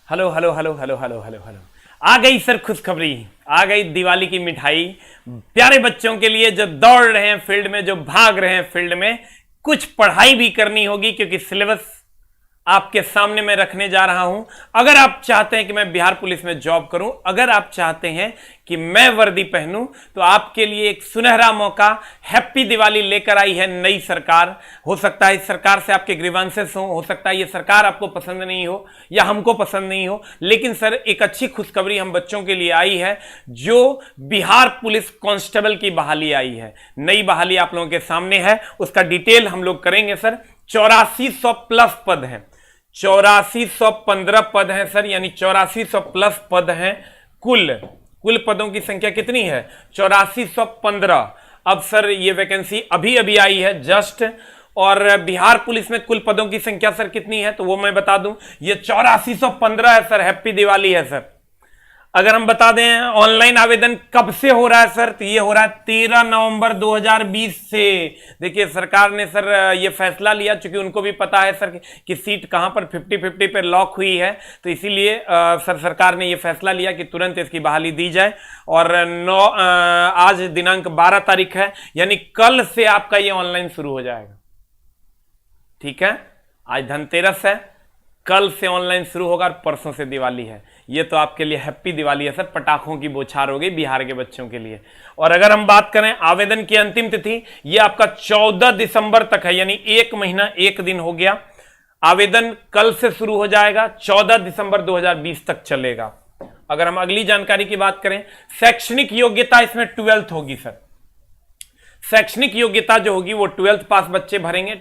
Hello hello hello hello hello hello hello. आ गई sir खुशखबरी, आ गई दिवाली की मिठाई प्यारे बच्चों के लिए जो दौड़ रहे हैं फील्ड में, जो भाग रहे हैं फील्ड में। कुछ पढ़ाई भी करनी होगी क्योंकि सिलेबस आपके सामने मैं रखने जा रहा हूं। अगर आप चाहते हैं कि मैं बिहार पुलिस में जॉब करूं, अगर आप चाहते हैं कि मैं वर्दी पहनूं, तो आपके लिए एक सुनहरा मौका हैप्पी दिवाली लेकर आई है नई सरकार। हो सकता है इस सरकार से आपके ग्रीवांसेस हो सकता है ये सरकार आपको पसंद नहीं हो या हमको पसंद नहीं हो, लेकिन सर एक अच्छी खुशखबरी हम बच्चों के लिए आई है। जो बिहार पुलिस कांस्टेबल की बहाली आई है, नई बहाली आप लोगों के सामने है, उसका डिटेल हम लोग करेंगे सर। 8400 प्लस पद हैं, 8415 पद हैं सर, यानी 8400 प्लस पद हैं। कुल पदों की संख्या कितनी है? 8415। अब सर ये वैकेंसी अभी अभी आई है जस्ट, और बिहार पुलिस में कुल पदों की संख्या सर कितनी है तो वो मैं बता दूं, ये 8415 है सर। हैप्पी दिवाली है सर। अगर हम बता दें ऑनलाइन आवेदन कब से हो रहा है सर, तो ये हो रहा है 13 नवंबर 2020 से। देखिए सरकार ने सर ये फैसला लिया, चूंकि उनको भी पता है सर कि सीट कहां पर 50-50 पे लॉक हुई है, तो इसीलिए सर सरकार ने ये फैसला लिया कि तुरंत इसकी बहाली दी जाए। और आज दिनांक 12 तारीख है, यानी कल से आपका ये ऑनलाइन शुरू हो जाएगा। ठीक है, आज धनतेरस है, कल से ऑनलाइन शुरू होगा और परसों से दिवाली है। ये तो आपके लिए हैप्पी दिवाली है सर, पटाखों की बौछार हो गई बिहार के बच्चों के लिए। और अगर हम बात करें आवेदन की अंतिम तिथि, ये आपका 14 दिसंबर तक है, यानी 1 महीना 1 दिन हो गया। आवेदन कल से शुरू हो जाएगा, 14 दिसंबर 2020 तक चलेगा। अगर हम अगली जानकारी की बात करें, शैक्षणिक योग्यता इसमें 12th होगी सर। शैक्षणिक योग्यता जो होगी वो 12th पास बच्चे भरेंगे,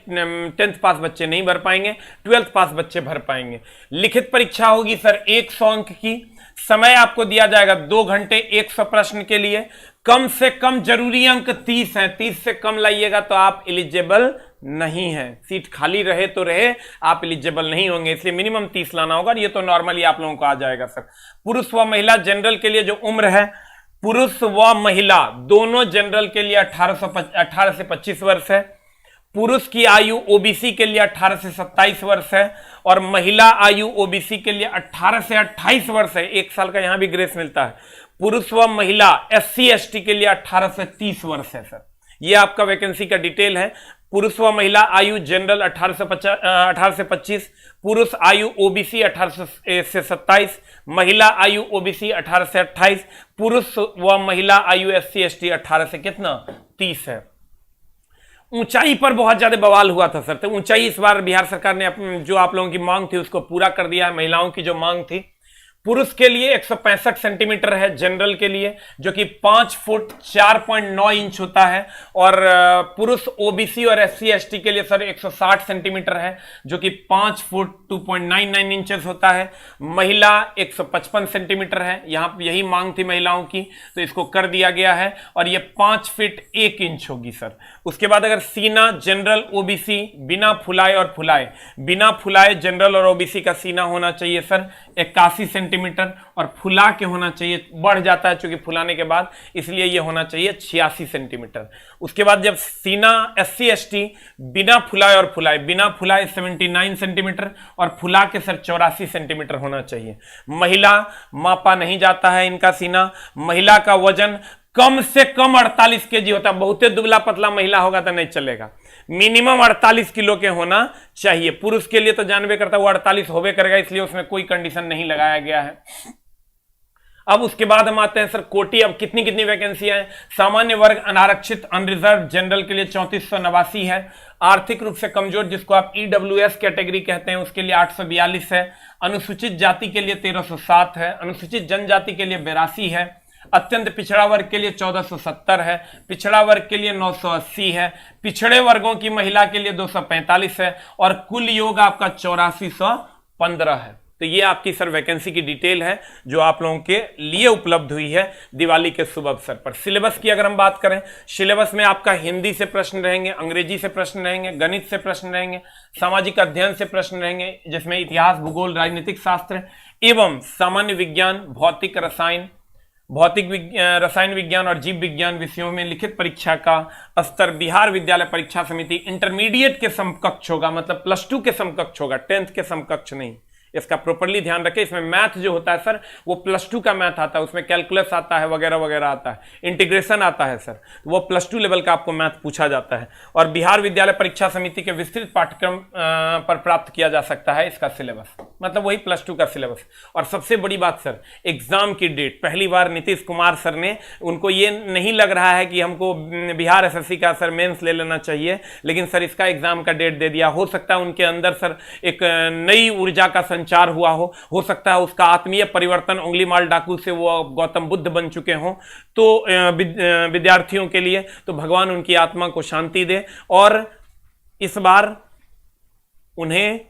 10th पास बच्चे नहीं भर पाएंगे, 12th पास बच्चे भर पाएंगे। लिखित परीक्षा होगी सर 100 अंक की। समय आपको दिया जाएगा 2 घंटे 100 प्रश्न के लिए। कम से कम जरूरी अंक 30 हैं, 30 से कम लाइएगा तो आप एलिजिबल नहीं है। सीट खाली रहे तो रहे, आप एलिजिबल नहीं होंगे, इसलिए मिनिमम 30 लाना होगा। ये तो नॉर्मली आप लोगों को आ जाएगा सर। पुरुष व महिला जनरल के लिए जो उम्र है, पुरुष व महिला दोनों जनरल के लिए 18 से 25 वर्ष है। पुरुष की आयु ओबीसी के लिए 18 से 27 वर्ष है, और महिला आयु ओबीसी के लिए 18 से 28 वर्ष है। 1 साल का यहां भी ग्रेस मिलता है। पुरुष व महिला एससी एसटी के लिए 18 से 30 वर्ष है सर। ये आपका वैकेंसी का डिटेल है। पुरुष व महिला आयु जनरल 18 से 25, पुरुष आयु ओबीसी 18 से 27, महिला आयु ओबीसी 18 से 28, पुरुष व महिला आयु एससी एसटी 18 से कितना 30 है। ऊंचाई पर बहुत ज्यादा बवाल हुआ था सर, तो ऊंचाई इस बार बिहार सरकार ने जो आप लोगों की मांग थी उसको पूरा कर दिया है। महिलाओं की जो मांग थी, पुरुष के लिए 165 सेंटीमीटर है जनरल के लिए, जो कि 5 फुट 4.9 इंच होता है, और पुरुष ओबीसी और एससी एसटी के लिए सर 160 सेंटीमीटर है, जो कि 5 फुट 2.99 इंचेस होता है। महिला 155 सेंटीमीटर है, यहां यही मांग थी महिलाओं की, तो इसको कर दिया गया है, और ये 5 फीट 1 इंच होगी सर। उसके बाद अगर सीना जनरल ओबीसी बिना फुलाए और फुलाए, बिना फुलाए जनरल और ओबीसी का सीना होना चाहिए सर 81 सेंटीमीटर, और फुला के होना चाहिए, बढ़ जाता है चूंकि फुलाने के बाद, इसलिए यह होना चाहिए 86 सेंटीमीटर। उसके बाद जब सीना एससी एसटी बिना फुलाए और फुलाए, बिना फुलाए 79 सेंटीमीटर, और फुला के सर 84 सेंटीमीटर होना चाहिए। महिला मापा नहीं जाता है इनका सीना। महिला का वजन कम से कम 48 केजी होता है। बहुते दुबला पतला महिला होगा तो नहीं चलेगा, मिनिमम 48 किलो के होना चाहिए। पुरुष के लिए तो जानबे करता है वो 48 होबे करेगा, इसलिए उसमें कोई कंडीशन नहीं लगाया गया है। अब उसके बाद हम आते हैं सर कोटी। अब कितनी कितनी वैकेंसियां हैं? सामान्य वर्ग अनारक्षित अनरिजर्व जनरल के लिए 3489 है। आर्थिक रूप से कमजोर जिसको आप ईडब्ल्यूएस कैटेगरी कहते हैं उसके लिए 842 है। अनुसूचित जाति के लिए 1307 है। अनुसूचित जनजाति के लिए 82 है। अत्यंत पिछड़ा वर्ग के लिए 1470 है। पिछड़ा वर्ग के लिए 980 है। पिछड़े वर्गों की महिला के लिए 245 है, और कुल योग आपका 8415 है। तो ये आपकी सर वैकेंसी की डिटेल है जो आप लोगों के लिए उपलब्ध हुई है दिवाली के शुभ अवसर पर। सिलेबस की अगर हम बात करें, सिलेबस में आपका हिंदी से प्रश्न रहेंगे, अंग्रेजी से प्रश्न रहेंगे, गणित से प्रश्न रहेंगे, सामाजिक अध्ययन से प्रश्न रहेंगे, जिसमें इतिहास, भूगोल, राजनीतिक शास्त्र एवं सामान्य विज्ञान, भौतिक रसायन, रसायन विज्ञान और जीव विज्ञान विषयों में लिखित परीक्षा का स्तर बिहार विद्यालय परीक्षा समिति इंटरमीडिएट के समकक्ष होगा, मतलब +2 के समकक्ष होगा, 10th के समकक्ष नहीं। इसका प्रॉपरली ध्यान रखें। इसमें मैथ जो होता है सर वो +2 का मैथ आता है, उसमें कैलकुलस आता है वगैरह वगैरह आता है, इंटीग्रेशन आता है सर, तो वो +2 लेवल का आपको मैथ पूछा जाता है। और बिहार विद्यालय परीक्षा समिति के विस्तृत पाठ्यक्रम पर प्राप्त किया जा सकता है इसका सिलेबस, मतलब वही +2 का सिलेबस। और सबसे बड़ी बात सर, एग्जाम की डेट पहली बार नीतीश कुमार सर ने, उनको ये नहीं लग रहा है कि हमको बिहार एसएससी का सर मेंस ले लेना चाहिए, लेकिन सर इसका एग्जाम का डेट दे दिया। हो सकता है उनके अंदर सर एक नई ऊर्जा का संचार हुआ हो सकता है उसका आत्मीय परिवर्तन, उंगली माल डाकू से वो गौतम बुद्ध बन चुके हों, तो विद्यार्थियों के लिए तो भगवान उनकी आत्मा को शांति दे। और इस बार उन्हें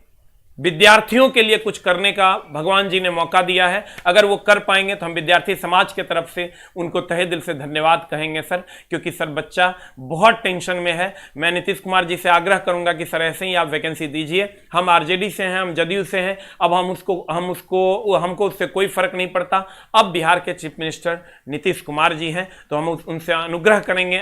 विद्यार्थियों के लिए कुछ करने का भगवान जी ने मौका दिया है। अगर वो कर पाएंगे तो हम विद्यार्थी समाज के तरफ से उनको तहे दिल से धन्यवाद कहेंगे सर, क्योंकि सर बच्चा बहुत टेंशन में है। मैं नीतीश कुमार जी से आग्रह करूंगा कि सर ऐसे ही आप वैकेंसी दीजिए। हम आरजेडी से हैं, हम जदयू से हैं, अब हमको उससे कोई फर्क नहीं पड़ता। अब बिहार के चीफ मिनिस्टर नीतीश कुमार जी हैं, तो हम उनसे अनुग्रह करेंगे,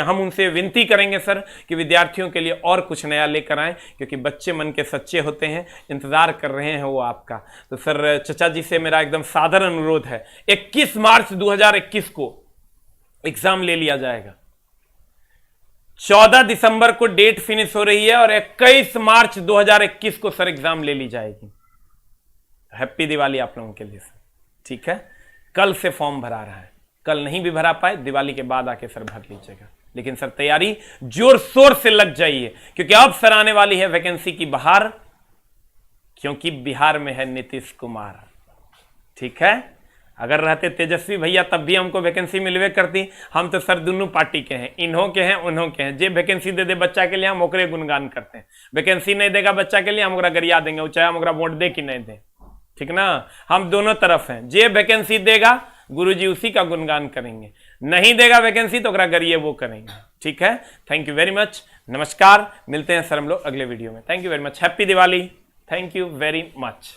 हम उनसे विनती करेंगे सर कि विद्यार्थियों के लिए और कुछ नया लेकर आएं, क्योंकि बच्चे मन के सच्चे होते हैं, इंतजार कर रहे हैं वो आपका। तो सर चचा जी से मेरा एकदम सादर अनुरोध है, 21 मार्च 2021 को एग्जाम ले लिया जाएगा। 14 दिसंबर को डेट फिनिश हो रही है और 21 मार्च 2021 को सर एग्जाम ले ली जाएगी। हैप्पी दिवाली आप लोगों के लिए सर, ठीक है। कल से फॉर्म भरा रहा है, कल नहीं भी भरा पाए दिवाली के बाद आके सर भर लीजिएगा, लेकिन सर तैयारी जोर शोर से लग जाइए, क्योंकि अब सर आने वाली है वैकेंसी की बहार, क्योंकि बिहार में है नीतीश कुमार, ठीक है। अगर रहते तेजस्वी भैया तब भी हमको वैकेंसी मिलवे करती। हम तो सर दोनों पार्टी के हैं, इन्हों के हैं उन्हों के हैं। जे वैकेंसी दे दे बच्चा के लिए हम ओकरे गुणगान करते हैं, वैकेंसी नहीं देगा बच्चा के लिए हम ओकरा गरिया देंगे, चाहे हम ओकरा वोट दे कि नहीं दे, ठीक ना। हम दोनों तरफ हैं, जे वैकेंसी देगा गुरुजी उसी का गुणगान करेंगे, नहीं देगा वैकेंसी तो ओकरा गरिए वो करेंगे, ठीक है। थैंक यू वेरी मच, नमस्कार, मिलते हैं सर हम लोग अगले वीडियो में। Thank you very much, happy Diwali, thank you very much.